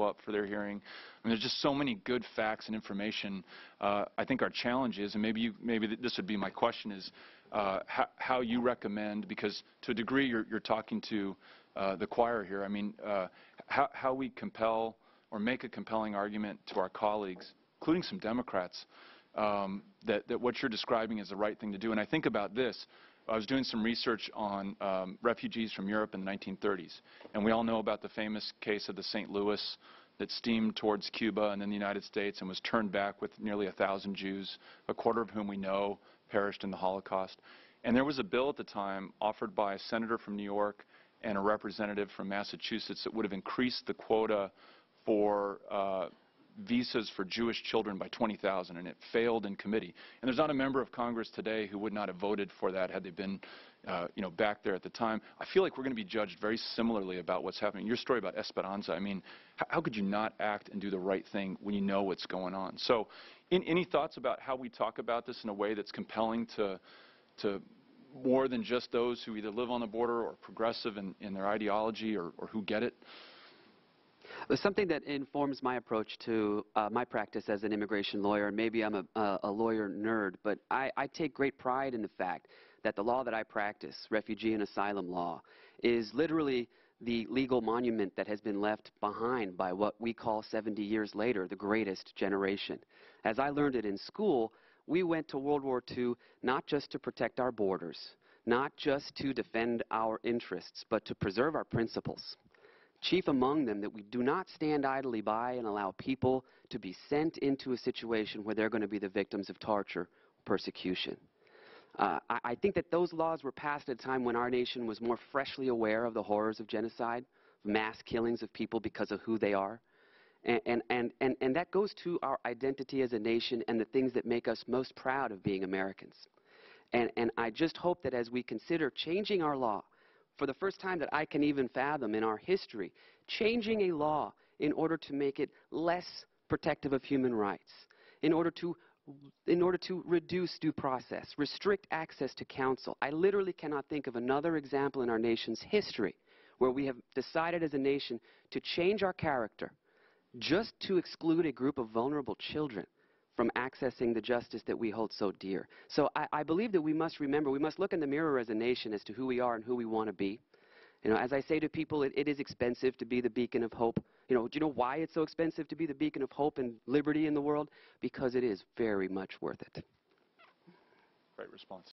up for their hearing. I mean, there's just so many good facts and information. I think our challenge is, and maybe this would be my question, is how you recommend, because to a degree you're talking to the choir here. I mean, how we compel or make a compelling argument to our colleagues, including some Democrats, that what you're describing is the right thing to do. And I think about this. I was doing some research on refugees from Europe in the 1930s, and we all know about the famous case of the St. Louis that steamed towards Cuba and then the United States and was turned back with nearly 1,000 Jews, a quarter of whom we know perished in the Holocaust. And there was a bill at the time offered by a senator from New York and a representative from Massachusetts that would have increased the quota for visas for Jewish children by 20,000, and it failed in committee. And there's not a member of Congress today who would not have voted for that had they been, back there at the time. I feel like we're going to be judged very similarly about what's happening. Your story about Esperanza, I mean, how could you not act and do the right thing when you know what's going on? So, any thoughts about how we talk about this in a way that's compelling to more than just those who either live on the border or progressive in their ideology or who get it? Something that informs my approach to my practice as an immigration lawyer, and maybe I'm a lawyer nerd, but I take great pride in the fact that the law that I practice, refugee and asylum law, is literally the legal monument that has been left behind by what we call 70 years later, the greatest generation. As I learned it in school, we went to World War II not just to protect our borders, not just to defend our interests, but to preserve our principles. Chief among them, that we do not stand idly by and allow people to be sent into a situation where they're going to be the victims of torture, persecution. I think that those laws were passed at a time when our nation was more freshly aware of the horrors of genocide, mass killings of people because of who they are. And that goes to our identity as a nation and the things that make us most proud of being Americans. And I just hope that as we consider changing our law, for the first time that I can even fathom in our history, changing a law in order to make it less protective of human rights, in order to reduce due process, restrict access to counsel. I literally cannot think of another example in our nation's history where we have decided as a nation to change our character just to exclude a group of vulnerable children from accessing the justice that we hold so dear. So I believe that we must remember, we must look in the mirror as a nation as to who we are and who we want to be. You know, as I say to people, it is expensive to be the beacon of hope. You know, do you know why it's so expensive to be the beacon of hope and liberty in the world? Because it is very much worth it. Great response.